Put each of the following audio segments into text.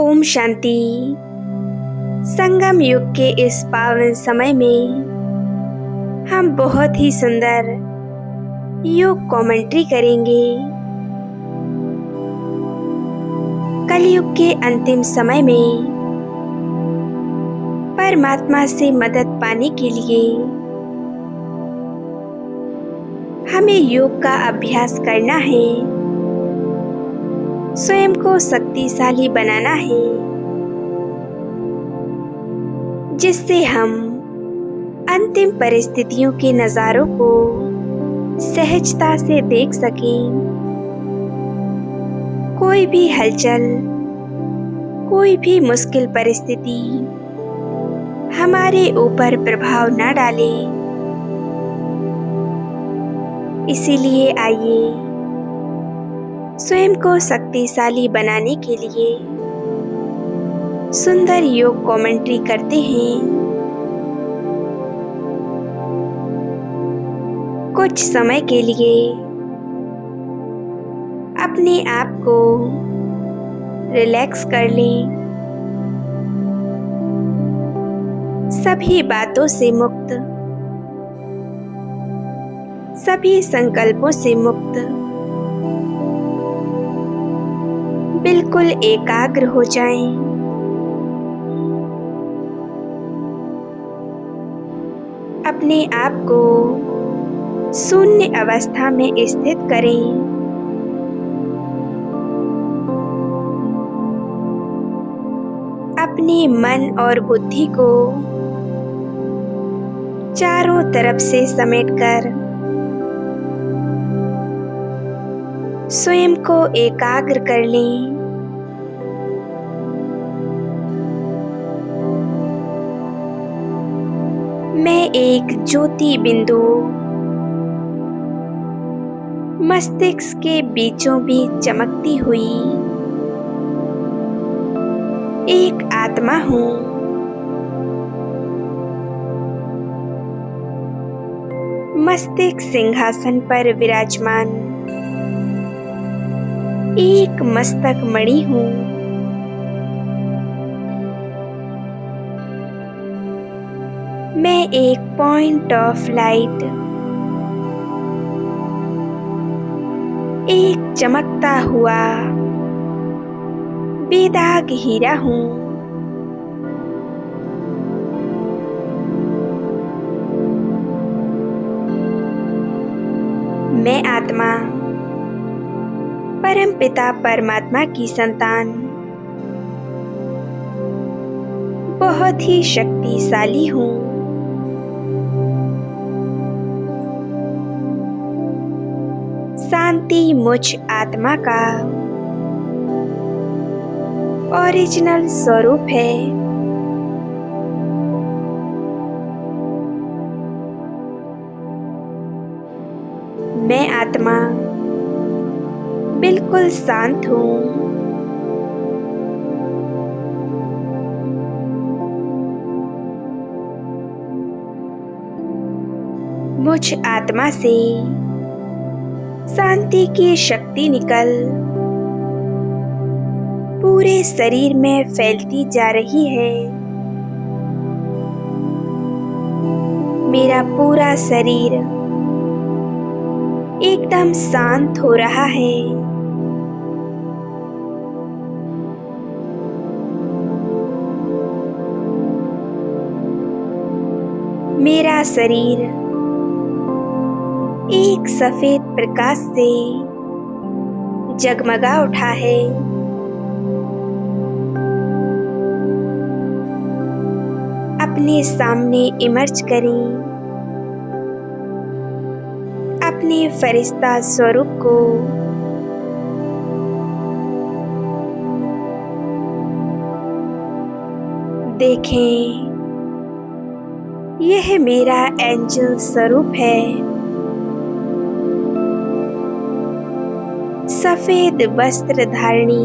ओम शांति। संगम युग के इस पावन समय में हम बहुत ही सुंदर योग कमेंट्री करेंगे। कलयुग के अंतिम समय में परमात्मा से मदद पाने के लिए हमें योग का अभ्यास करना है, स्वयं को शक्तिशाली बनाना है, जिससे हम अंतिम परिस्थितियों के नज़ारों को सहजता से देख सकें। कोई भी हलचल, कोई भी मुश्किल परिस्थिति हमारे ऊपर प्रभाव न डाले। इसीलिए आइए स्वयं को शक्तिशाली बनाने के लिए सुंदर योग कमेंट्री करते हैं। कुछ समय के लिए अपने आप को रिलैक्स कर लें, सभी बातों से मुक्त, सभी संकल्पों से मुक्त, बिल्कुल एकाग्र हो जाएं। अपने आप को शून्य अवस्था में स्थित करें। अपने मन और बुद्धि को चारों तरफ से समेटकर स्वयं को एकाग्र कर लें। मैं एक ज्योति बिंदु मस्तिष्क के बीचों बीच चमकती हुई एक आत्मा हूँ। मस्तिष्क सिंहासन पर विराजमान एक मस्तक मणि हूँ। मैं एक पॉइंट ऑफ लाइट, एक चमकता हुआ बेदाग हीरा हूँ। मैं आत्मा परमपिता परमात्मा की संतान बहुत ही शक्तिशाली हूँ। शांति मुझ आत्मा का ओरिजिनल स्वरूप है। मैं आत्मा बिल्कुल शांत हूँ। मुझ आत्मा से शांति की शक्ति निकल पूरे शरीर में फैलती जा रही है। मेरा पूरा शरीर एकदम शांत हो रहा है। मेरा शरीर एक सफेद प्रकाश से जगमगा उठा है। अपने सामने इमर्ज करें अपने फरिश्ता स्वरूप को। देखें, यह मेरा एंजल स्वरूप है। सफेद वस्त्र धारणी,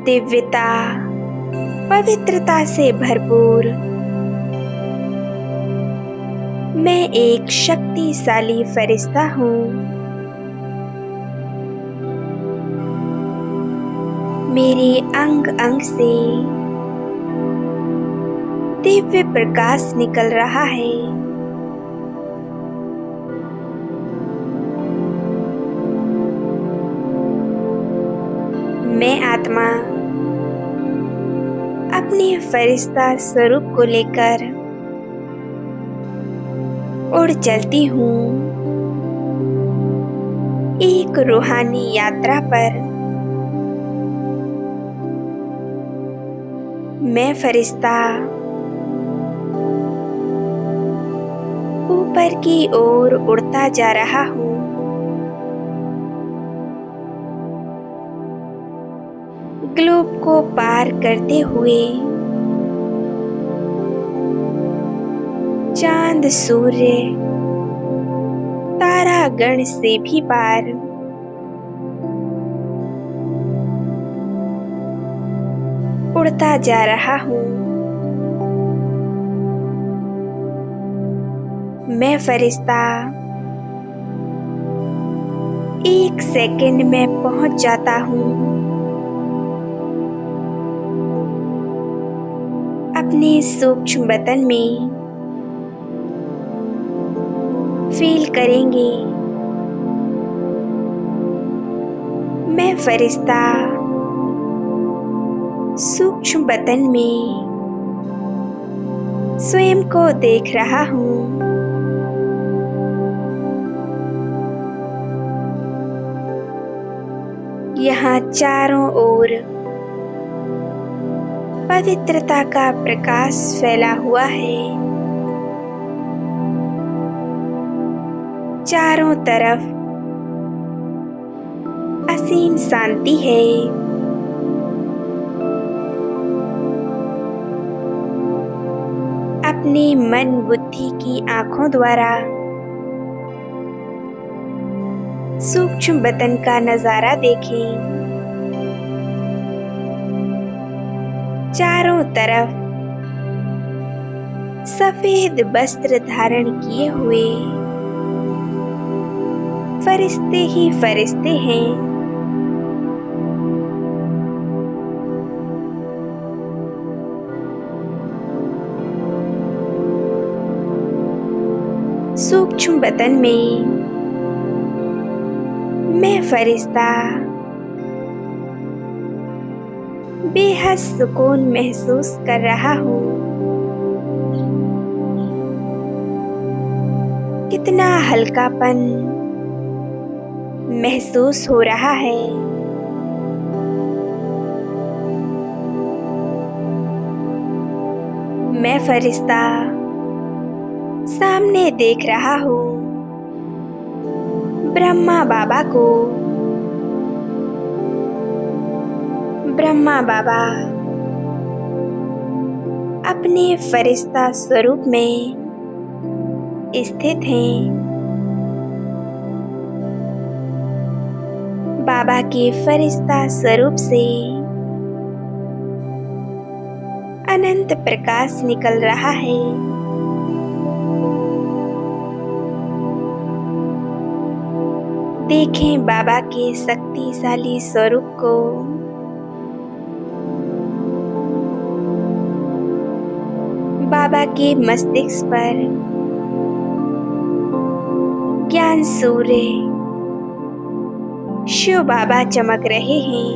दिव्यता, पवित्रता से भरपूर मैं एक शक्तिशाली फरिश्ता हूँ। मेरे अंग अंग से दिव्य प्रकाश निकल रहा है। मैं आत्मा अपने फरिश्ता स्वरूप को लेकर उड़ चलती हूँ एक रूहानी यात्रा पर। मैं फरिश्ता ऊपर की ओर उड़ता जा रहा हूँ। ग्लोब को पार करते हुए चांद, सूर्य, तारागण से भी पार। उड़ता जा रहा हूँ। मैं फरिश्ता एक सेकंड में पहुंच जाता हूँ अपने सूक्ष्म वतन में। फील करेंगे मैं फरिश्ता सूक्ष्म वतन में स्वयं को देख रहा हूँ। यहाँ चारों ओर पवित्रता का प्रकाश फैला हुआ है। चारों तरफ असीम शांति है। अपने मन बुद्धि की आंखों द्वारा सूक्ष्म वतन का नजारा देखें। चारों तरफ सफेद वस्त्र धारण किए हुए फरिश्ते ही फरिश्ते हैं। सूक्ष्म वतन में मैं फरिश्ता बेहद सुकून महसूस कर रहा हूँ। कितना हल्कापन महसूस हो रहा है। मैं फरिश्ता सामने देख रहा हूँ ब्रह्मा बाबा को। ब्रह्मा बाबा अपने फरिश्ता स्वरूप में स्थित हैं। बाबा के फरिश्ता स्वरूप से अनंत प्रकाश निकल रहा है। देखें बाबा के शक्तिशाली स्वरूप को। बाबा के मस्तिष्क पर ज्ञान सूर्य शिव बाबा चमक रहे हैं।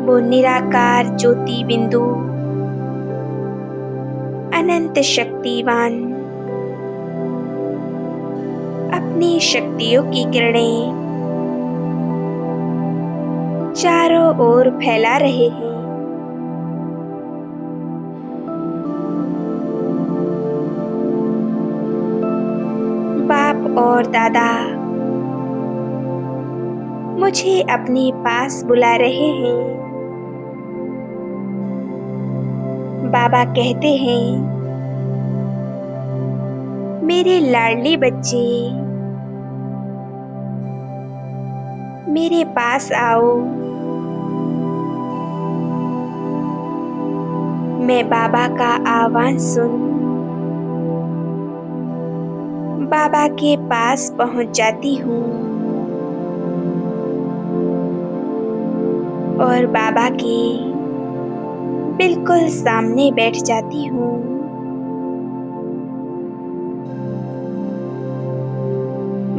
वो निराकार ज्योति बिंदु अनंत शक्तिवान अपनी शक्तियों की किरणें चारों ओर फैला रहे हैं। बाप और दादा मुझे अपने पास बुला रहे हैं। बाबा कहते हैं, मेरे लाडले बच्चे मेरे पास आओ। मैं बाबा का आह्वान सुन बाबा के पास पहुंच जाती हूँ। और बाबा के बिल्कुल सामने बैठ जाती हूँ।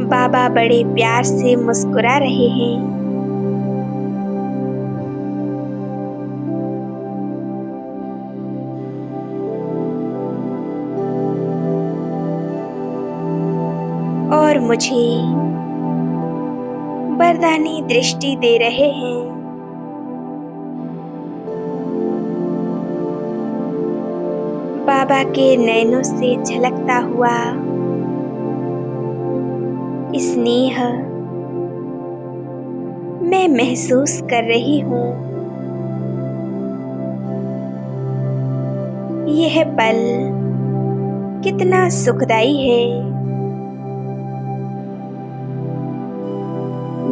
बाबा बड़े प्यार से मुस्कुरा रहे हैं। और मुझे वरदानी दृष्टि दे रहे हैं। बाबा के नैनों से झलकता हुआ स्नेह मैं महसूस कर रही हूँ। यह पल कितना सुखदाई है।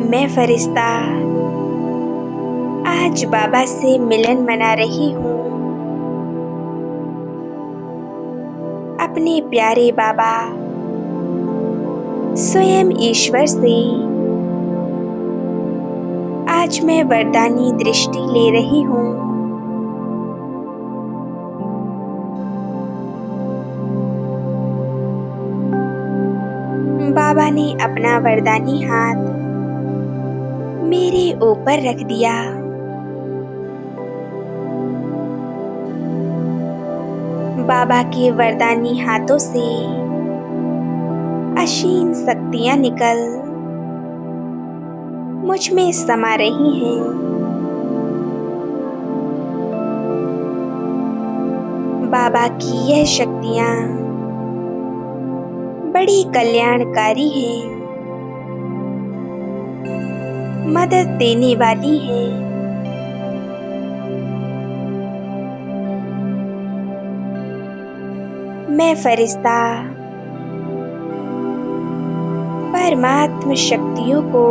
मैं फरिश्ता आज बाबा से मिलन मना रही हूँ। अपने प्यारे बाबा स्वयं ईश्वर से आज मैं वरदानी दृष्टि ले रही हूँ। बाबा ने अपना वरदानी हाथ मेरे ऊपर रख दिया। बाबा के वरदानी हाथों से असीम शक्तियां निकल मुझ में समा रही हैं। बाबा की यह शक्तियां बड़ी कल्याणकारी हैं, मदद देने वाली है। मैं फरिश्ता परमात्म शक्तियों को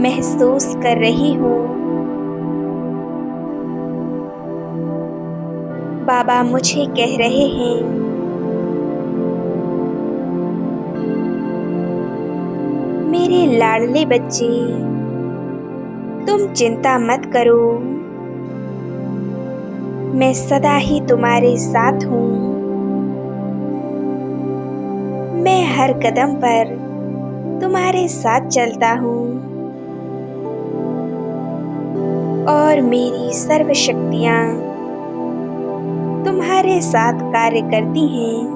महसूस कर रही हूँ। बाबा मुझे कह रहे हैं, मेरे लाडले बच्चे, तुम चिंता मत करो, मैं सदा ही तुम्हारे साथ हूँ। मैं हर कदम पर तुम्हारे साथ चलता हूँ और मेरी सर्व शक्तियाँ तुम्हारे साथ कार्य करती हैं।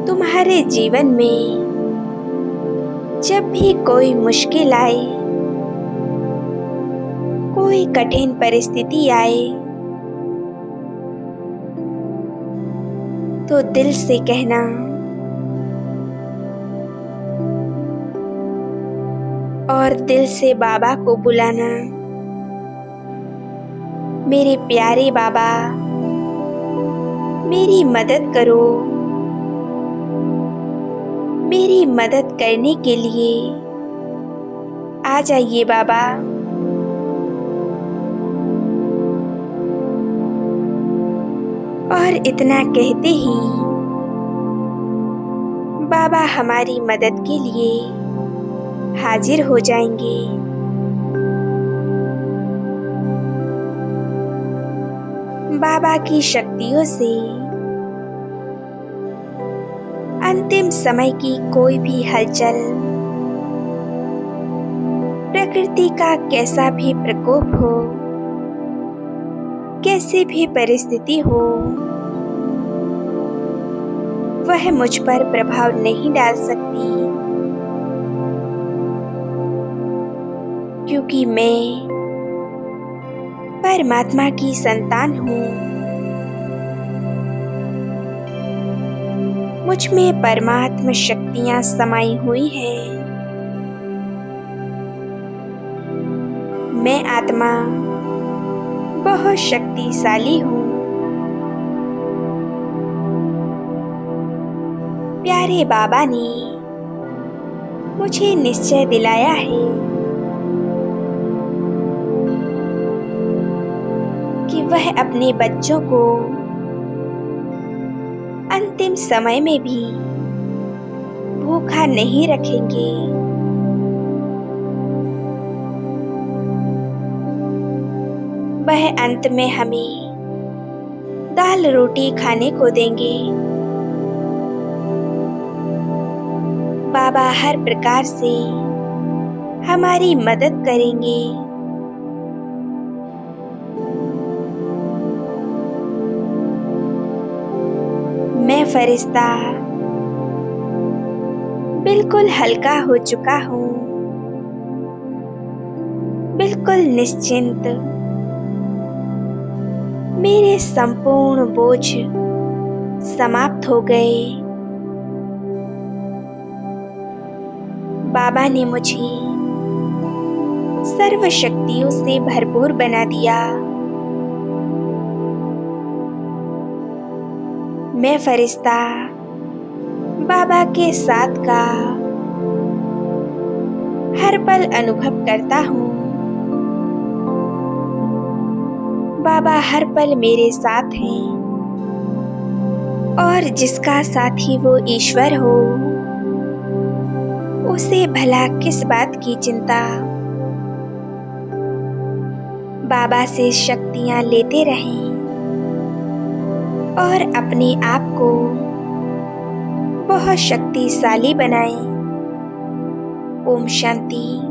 तुम्हारे जीवन में जब भी कोई मुश्किल आए, कोई कठिन परिस्थिति आए, तो दिल से कहना, और दिल से बाबा को बुलाना, मेरे प्यारे बाबा, मेरी मदद करो। मेरी मदद करने के लिए आ जाइए बाबा। और इतना कहते ही बाबा हमारी मदद के लिए हाजिर हो जाएंगे। बाबा की शक्तियों से अंतिम समय की कोई भी हलचल, प्रकृति का कैसा भी प्रकोप हो, कैसी भी परिस्थिति हो, वह मुझ पर प्रभाव नहीं डाल सकती, क्योंकि मैं परमात्मा की संतान हूँ। मुझ में परमात्मा शक्तियाँ समाई हुई हैं। मैं आत्मा बहुत शक्तिशाली हूँ। प्यारे बाबा ने मुझे निश्चय दिलाया है कि वह अपने बच्चों को अंतिम समय में भी भूखा नहीं रखेंगे। वह अंत में हमें दाल रोटी खाने को देंगे। बाबा हर प्रकार से हमारी मदद करेंगे। मैं फरिश्ता बिल्कुल हल्का हो चुका हूँ, बिल्कुल निश्चिंत। मेरे संपूर्ण बोझ समाप्त हो गए। बाबा ने मुझे सर्व शक्तियों से भरपूर बना दिया। मैं फरिश्ता बाबा के साथ का हर पल अनुभव करता हूँ। बाबा हर पल मेरे साथ हैं और जिसका साथी वो ईश्वर हो, उसे भला किस बात की चिंता। बाबा से शक्तियां लेते रहें और अपने आप को बहुत शक्तिशाली बनाएं। ओम शांति।